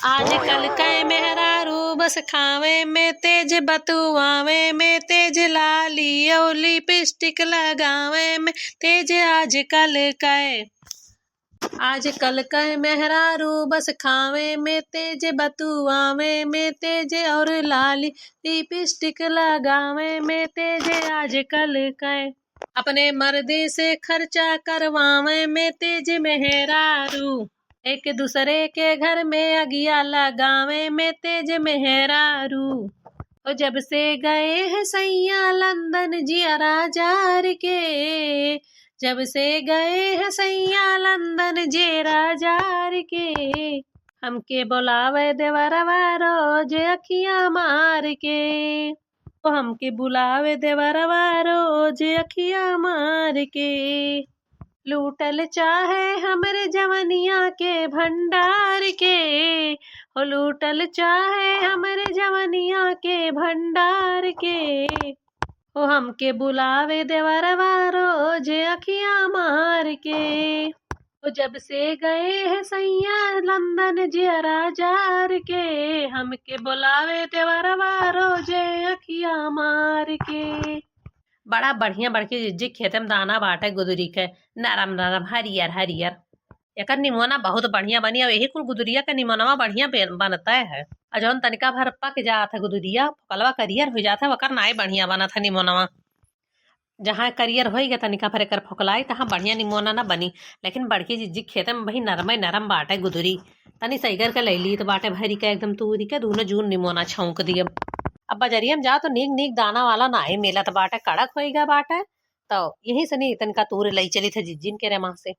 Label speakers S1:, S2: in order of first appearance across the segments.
S1: आजकल कै मेहरारू बस खावे में तेज बतुआवे में तेज लाली और लिपस्टिक लगावे में तेज आजकल कै मेहरारू बस खावे में तेज बतुआवे में तेज और लाली लिपस्टिक लगावे में तेज आजकल कै अपने मर्दे से खर्चा करवावे में तेज मेहरारू एक दूसरे के घर में अगिया लगावे में तेज मेहरारू। और जब से गए हैं सैया लंदन जियरा जार के, जब से गए हैं सैया लंदन जियरा जार के, हमके बुलावे देवरवा रोज अखियां मार के, तो हमके बुलावे देवरवा रोज अखियां मार के। लूटल चाहे हमरे जवनिया के भंडार के, हो लूटल चाहे हमरे जवनिया के भंडार के, हो हमके बुलावे देवरवा रोज अखियां मार के। वो जब से गए हैं सैया लंदन जियरा जार के, हमके बुलावे देवरवा रोज अखियां मार के। बड़ा बढ़िया बड़की जिज्जी खेते में दाना बाटे गुदरी के, नरम नरम हरियर हरियर। एकर निमोना बहुत बढ़िया बनी और यही कुल गुदरिया के निमोनवा बढ़िया बनता है। और जौन तनिका भर पक जात है गुदरिया, पकलवा करियर हो जाता है, वकर नाई बढ़िया बनत है निमोनवा। जहाँ करियर हो गया तनिका भर एकर फुकलाई तहाँ बढ़िया निमोना ना बनी। लेकिन बड़की जिज्जी खेते में भाई नरम बाटे गुदरी, तनी सैगर के लैली तो बाटे भरी के एकदम तूरी के दूनो जून निमोना छौंक दिए। अब बजरिया में जाओ तो नीक दाना वाला नाई मिलत बाटे, कड़क होइगा बाटे, तो यही से नहीं तनिका तूर लई चली थे जिज्जिन के रेमा से।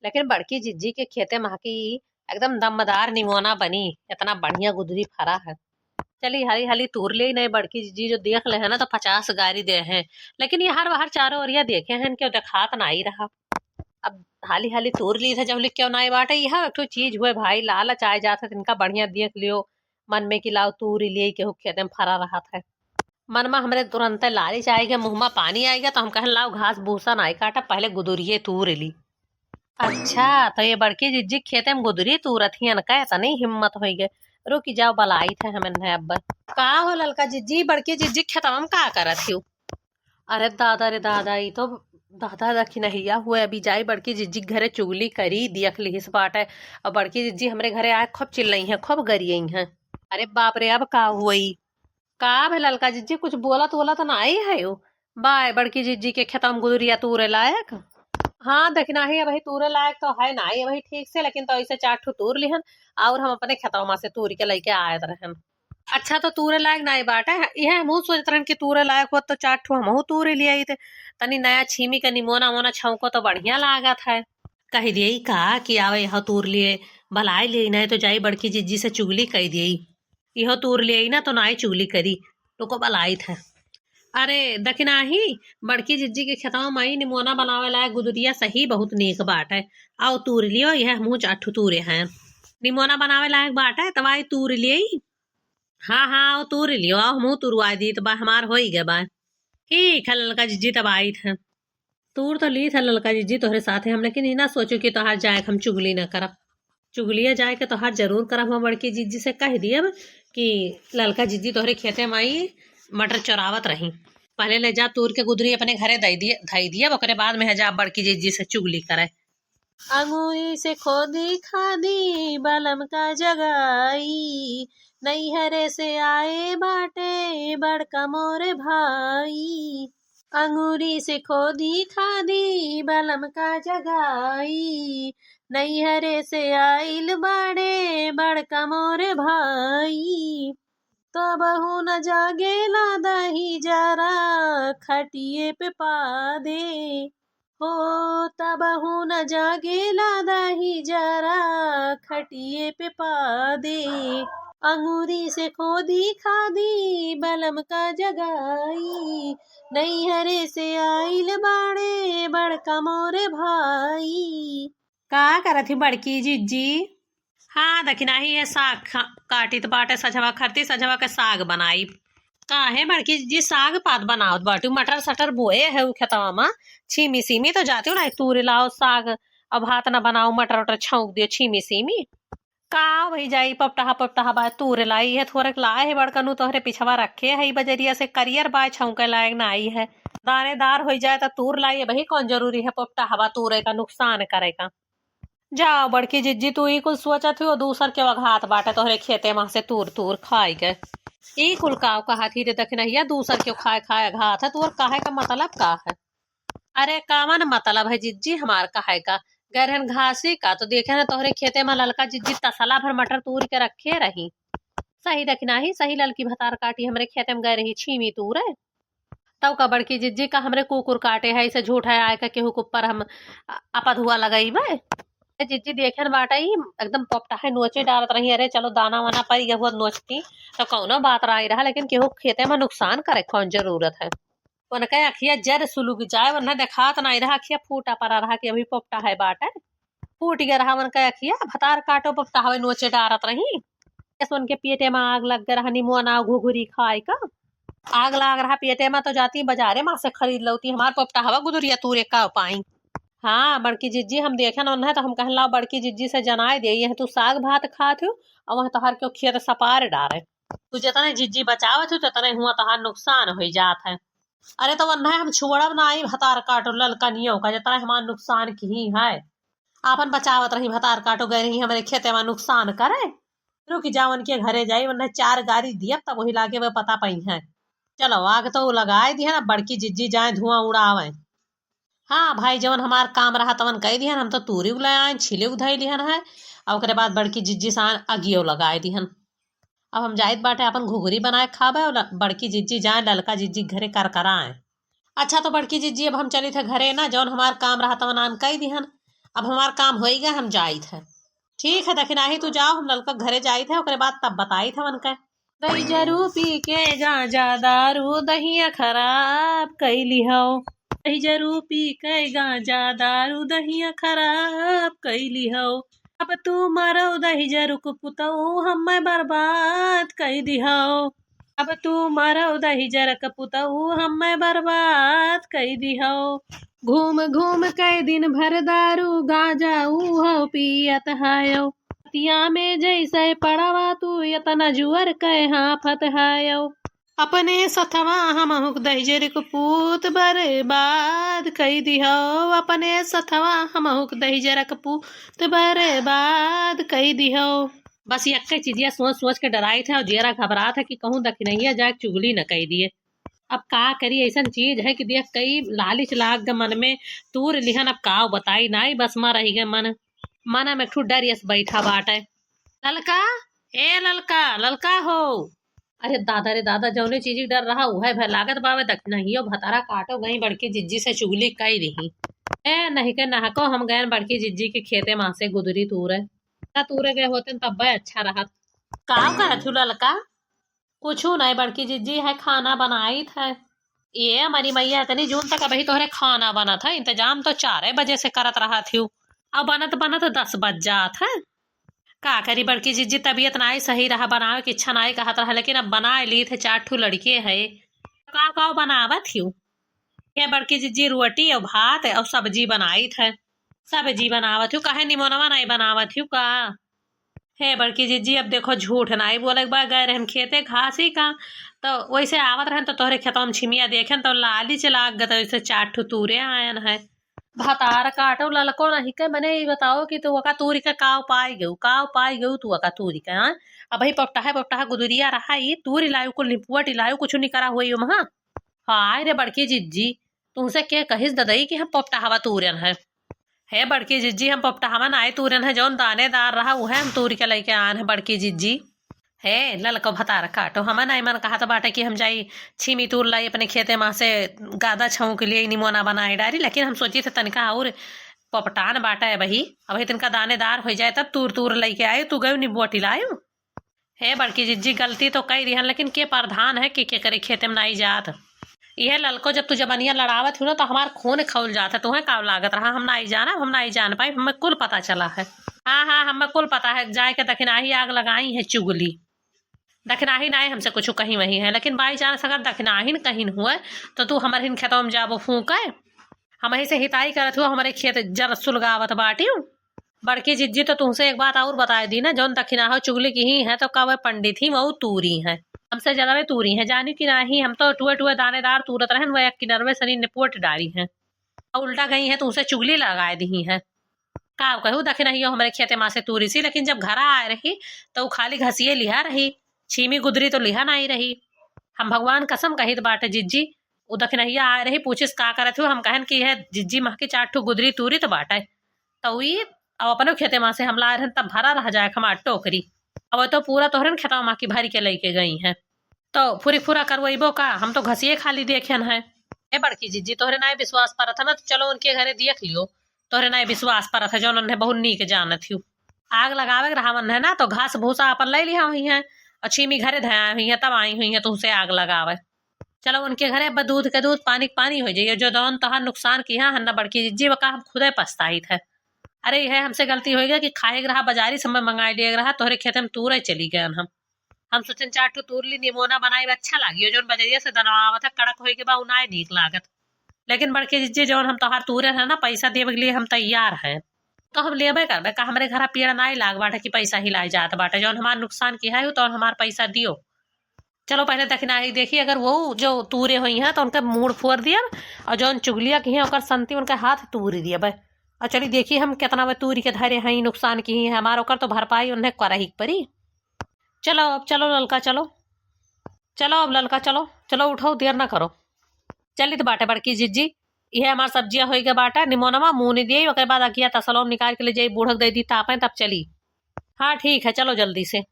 S1: लेकिन बड़की जिज्जी के खेते में की एकदम दमदार निमोना बनी, इतना बढ़िया गुदरी फरा है। चली हरी हली तूर ले नहीं बड़की जिज्जी जो देख ले है ना तो 50 गारी दे हैं, लेकिन ये हर बाहर चारों ओरिया देखे हैं क्यों दिखात नहीं रहा। अब हाली हाली तूर ली थे जब क्यों नहीं बाटे, यह एक तो चीज हुए भाई लालच आए जाते तिनका बढ़िया देख लियो मन में कि लाओ तूर लिए के खेते में फरा रहा था। मन में हमरे तुरंत लालच आएगा, मुंह में पानी आएगा, तो हम कहें लाओ घास भूसा नहीं काटा, पहले गुदरिये तूर ली। अच्छा तो ये बड़की जिज्जी खेते में गुदरी तूरत ही कैसा नहीं हिम्मत हो गए। रुकी जाओ बलाई थे हमें अब का हो ललका जिज्जी, बड़की जिज्जी खेतवा में का करत ही। अरे दादा रे दादा, ये तो दादा रखी नहिया हुए अभी जाई बड़की जिज्जी घरे चुगली करी देख ली इस बाटे। और बड़की जिज्जी हमरे घरे आए खूब चिल्लई है, खूब गरियई है। अरे बाप रे अब का हुई, का भे ललका जिज्जी कुछ बोला तो नहीं है यो। बाय बड़की जिज्जी के खेतम गुदरिया तूरे लायक, हाँ देखना ही भाई तूरे लायक तो है ना ये भाई ठीक से, लेकिन तो ऐसे 4 ठो तूर लिहन और हम अपने खेतवा से तूर के लेके आयत रहन। अच्छा तो तूरे लायक नहीं बाटे, यह मुँह सोचत रहन कि तूरे लायक हो तो 4 ठो हमहू तूरे ले आई थे। तनी नया छीमी के निमोना मोना छौको तो बढ़िया लागत है। कह दिए का कि आवे यह तूर लिए भलाई ले नहीं तो जाई बड़की जिज्जी से चुगली कह दिए, यह तूर ले ना तो नाई चुगली करी तो को बलाई था। अरे दखना ही बड़की जिज्जी के खेतवा माई निमोना बनावे लायक गुदरिया सही बहुत नीक बाट है। आओ तूर लियो, यह मुँह 4 ठो तूरे हैं निमोना बनावे लायक बाट है, तवाई तूर लिए। हाँ आओ तूर लियो, आओ मुँह तुरवा दी तो बा हमार हो ही गए बा। ठीक है ललका जिज्जी तब आई था, तूर तो ली था ललका जिज्जी तोहरे साथ है हम, लेकिन ही ना सोचो कि तोहार जाए हम चुगली ना करब। चुगलिया जाए के तोहार जरूर करब। हम बड़की जिज्जी से कह दिए कि ललका जिज्जी तोहरे खेते में आई मटर चोरावत रही, पहले ले जा तूर के गुदरी अपने घरे धई दिया, ओकरे बाद में जा बड़की जिज्जी से चुगली करे। अंगूरी से खोदी खादी बलम का जगाई, नैहरे से आए बाटे बड़का मोरे भाई। अंगूरी से खोदी खादी बलम का जगाई, नैहरे से आइल बाड़े बड़का मोरे भाई। तो बहू न जागे ला दही जरा खटिए पे पा दे, हो तब बहू न जागे ला दही जरा खटिए पे पा दे। अंगूरी से खोदी खादी बलम का जगाई, नैहरे से आइल बाड़े बड़का मोरे भाई। का करत ही बड़की जिज्जी? हाँ दखना ही है साग काटी तो बाटे सजवा खरती सजवा के साग बनाई। काहे बड़की जिज्जी साग पात बनावत बाटू, मटर सटर बोए है उ खेतवा में, छीमी सीमी तो जाती हूँ ना तूर लाओ साग, अब भात न बनाओ मटर वटर छौंक दियो छीमी सीमी। का वही जाई पपटहा पपटहा बाय तूर लाई है थोड़े लाए है बड़कनु तोहरे पिछवा रखे है बजरिया से करियर बाय छौके लायक ना आई है दानेदार हो जाए तो तूर लाई है भाई कौन जरूरी है पपटहा तूरे का नुकसान करेगा। जाओ बड़की जिज्जी तू ही कुल सोचत हो दूसर के वघात बाटे तोहरे खेते में से तूर तूर खाई गए ई कुल काव कहा थी रे दखनहिया दूसर के खाए खाए घात है तोर काहे का मतलब का है। अरे कामन मतलब है जिज्जी हमार काहे का गरहन घासी का तो देखे ना तोहरे खेते में ललका जिज्जी तसला भर मटर तूर के रखे रही सही दखना ही सही ललकी भतार काटी हमरे खेते में गए रही छीमी तूर है तब का बड़की जिज्जी का हमरे कुकुर काटे है इसे झूठ है आए का केहू के ऊपर हम अपधुआ लगाई बे जिज्जी देखे न बाटा ही एकदम पपटा है नोचे डालत रही अरे चलो दाना वाना पर यह बहुत नोचती तो कौनो बात रही रहा लेकिन केहू खेते में नुकसान करे कौन जरूरत है उनके अखिया जर सुलुग जाए वरना देखात नहीं रहा अखिया फूटा पड़ा रहा कि अभी पपटा है बाटा फूट गया रहा उनका अखिया भतार काटो पपटा हवे नोचे डालत रही उनके पेटे में आग लग रहा निमोना घुघुरी खाए का आग लाग रहा पेटे में तो जाती बाजारे माँ से खरीद लौती हमार पपटा हवा गुदुरिया तूरे का पाई। हाँ बड़की जिज्जी हम देखे न उन्हें तो हम कहन लाओ बड़की जिज्जी से जनाए दे तू साग भात खात हो और वह तोहर के खेत सपार डारे तू जितने जिज्जी बचावत हो जितने हुआ तोहार नुकसान हो जात है। अरे तो वन्ना हम छुड़ब ना आई भतार काटो ललकनियों का जितना हमार नुकसान की ही है आपन बचावत रही भतार काटो गए रही हमारे खेते में नुकसान करे रुक जावन के घरे जाई वन्ना 4 गाड़ी दिया तब वही लागे वह पता पई है। चलो आग तो लगाए दिया ना बड़की जिज्जी जाए धुआं उड़ावे। हाँ भाई जवन हमार काम रहा तवन कह दिहन हम तो तूरी उलाए छिले उधाई लिहन है और ओकरे बाद बड़की जिज्जी सान अगियो लगाए दिहन। अब हम जाइत बाटे अपन घुघरी बनाए खाबे और बड़की जिज्जी जाए ललका जिज्जी घरे कर कराए। अच्छा तो बड़की जिज्जी अब हम चली थे घरे ना जौन हमार काम रहा तवन आन कह दिहन अब हमार काम हो गया हम जाई थे। ठीक है दखिना ही तू जाओ हम ललका घरे जाई थे ओकरे बाद तब बताई थे वन दही जरू पी के गांजा दारू दहिया खराब कैली हो दही जरू पी के गांजा दारू दहिया खराब कैली हो अब तू मरो दही जरू को पुतऊ हम बर्बाद कई दिहो अब तू मरो दही जरक पुतऊ हम बर्बाद कई दिहो घूम घूम के दिन भर दारू गांजा हो पियत हायो तिया में जैसे पड़वा तू यतना जुअर के हाफत हायो अपने सथवा हम दहिजर को पूत बर्बाद कई दिहो अपने सथवा हम दहिजर को पूत बर्बाद कई दिहो। बस यक्के चीजिया सोच सोच के डराई थे और जेरा घबरा था कि कहूँ दखिनैया जाके चुगली न कही दिए। अब का करी ऐसा चीज है कि देख कई लालिच लाग ग मन में तूर लिहन अब का बताई नाई बस मां रही गए मन में ठू डरियस बैठा बाटे ललका ए ललका ललका हो अरे दादा रे दादा जौने चीज डर रहा उहे भय लागत बावे दखिनहियो भतारा काटो गई बड़की जिज्जी से चुगली कई रही ए नहीं के नहको हम गए बड़की जिज्जी के खेते माँ से गुदरी तूरे गए होते तब अच्छा रहा। का करत हूँ ललका कुछ नहीं बड़की जिज्जी है खाना बनाई था ये हमारी मैया इतनी जून तक अभी तोहरे खाना बना था इंतजाम तो 4 बजे से करत रहा थी अब बनत बनत 10 बज जात है का करी बड़की जिज्जी तबीयत नाई सही रहा बनावे की इच्छा नाई कहत रहा लेकिन अब बना ली थे 4 ठू लड़के है का बनावत थी ये बड़की जिज्जी रोटी और भात और सब्जी बनाई थे सब्जी बनावत हूँ काहे निमोनवा नहीं बनावत हूँ का हे बड़की जिज्जी अब देखो झूठ नहीं बोले एक बार गए रहे हम खेते घास ही का तो वैसे आवत रहे तो तोहरे खेतों में छिमिया देखे तो लाली चलाग गए वैसे 4 ठू तूरे आयन है भतार काटो ललको नहीं के मैंने ये बताओ कि तू का तूरी का काव पाई गऊ तू का तूरी का अब भाई पपटा है गुदुरिया रहा ये तूरी लायू कुल निपुअट लायू कुछ नहीं करा हुई वहाँ हाय रे बड़की जिज्जी तुमसे क्या कहिस ददई कि हम पपटा हवा तूरन है बड़की जिज्जी हम पपटा हवा नाई तूरन है जौन दानेदार रहा वो है हम तूरी के लेके आन है बड़की जिज्जी है ललको भतार काटो हम नहीं मन कहा तो बाटे कि हम जाई छीमी तूर लाई अपने खेते माँ से गादा छऊ के लिए निमोना बनाए डारी लेकिन हम सोची थे तनिका और पपटान बाटा है वही अब तिनका दानेदार हो जाए तब तूर लेके आये तू गये निबोटी लायू है बड़की जिज्जी गलती तो कई रिहन लेकिन के प्रधान है कि करे खेते में नाई जात यह ललको जब तू जबनिया लड़ावत हूँ ना तो हमार खून खौल जाता है तुम्हें का लागत रहा हम नहीं जान पाई हमें कुल पता चला है हाँ हमें कुल पता है जाए के दखिनाही आग लगाई है चुगली दखिनाही नहीं हमसे कुछ कहीं वही है लेकिन बाई चांस अगर दखिनाही कहीं हुआ तो तू हमारे हिन खेतों में जाबो फूक हम ही से हिताई करत हुआ हमारे खेत जर सुलगावत बाटी बड़की जिज्जी तो तुमसे एक बात और बताए दी ना, जौन दखिनाहो चुगली की ही है तो का वह पंडित ही वो तूरी है, हमसे ज्यादा वे तूरी है जानी कि नहीं। हम तो टुए टुए दानेदार तूरत रहन, वह किनरवे सनी निपुट डारी है और उल्टा गई है तुमसे चुगली लगाए दी है। का कहूँ दखी नहीं हो हमारे खेते माँ से तूरी सी, लेकिन जब घर आए रही तो खाली घसिए लिहा रही, छीमी गुदरी तो लिहा नहीं रही। हम भगवान कसम कही तो बाटे जिज्जी उ दखिनहिया आए रही, पूछिस का करत हो, हम कहन की है जिज्जी माँ की 4 ठो गुदरी तूरी तो बाटे तो अब अपने खेते माँ से हम ला रहे तब भरा रह जाए हमार टोकरी, अब तो पूरा तोहरे खेता माँ की भरी के लेके गई है तो पूरी पूरा करवैबो का, हम तो घसिए खाली देखन है। ए बड़की जिज्जी तोहरे ना विश्वास परत है ना, तो चलो उनके घरे देख लियो, तोहरे ना विश्वास परत है जो उन्हें बहुत नीक जानत हूँ। आग लगावे रहावन है ना तो घास भूसा अपन ले लिया हुई है और छीमी घरे धया हुई है तब आई हुई है तुमसे आग लगावे। चलो उनके घरे दूध के दूध पानी के पानी हो जाइए, जो दोनों तहार नुकसान किया है ना बड़की जिज्जी वका हम खुदे पछताई थे। अरे यह हमसे गलती हो गई कि खाए रहा बाजारी समय मंगाई लिया रहा, तोहरे खेते में तूरे चली गए हम सोचन 4 ठो तूरली निमोना बनाई अच्छा लागी, जो बजरिया से दनवावत है कड़क होए के बाद उनाए नीक लागत। लेकिन बड़के जिज्जी जौन हम तोहार तूरे है ना पैसा देवे के लिए हम तैयार है, तो हम लेबे करबे का, हमारे घर पेड़ ना लाग बाटे कि पैसा ही लाई जात बाटे, जौन हमार नुकसान किया है तो हमार पैसा दियो। चलो पहले दखिना ही देखिए, अगर वो जो तूरे हुई हैं तो उनका मूड फोड़ दिया और जौन चुगलिया की है और संती उनका हाथ तूरी दिया भाई। और चलिए देखिए हम कितना वे तूरी के धैर्य हैं नुकसान की है हमारा ओकर तो भरपाई उन्हें करा ही परी। चलो अब चलो ललका चलो, चलो अब ललका चलो, चलो उठो देर ना करो। चली तो बाटे बड़की जिज्जी यह हमार सब्जियां हो गए बाटा, निमोनमा मुंह नहीं दिए, बाद अगिया तसलोम निकाल के ले जाई बूढ़क दे दी तापे तब चली। हाँ ठीक है चलो जल्दी से।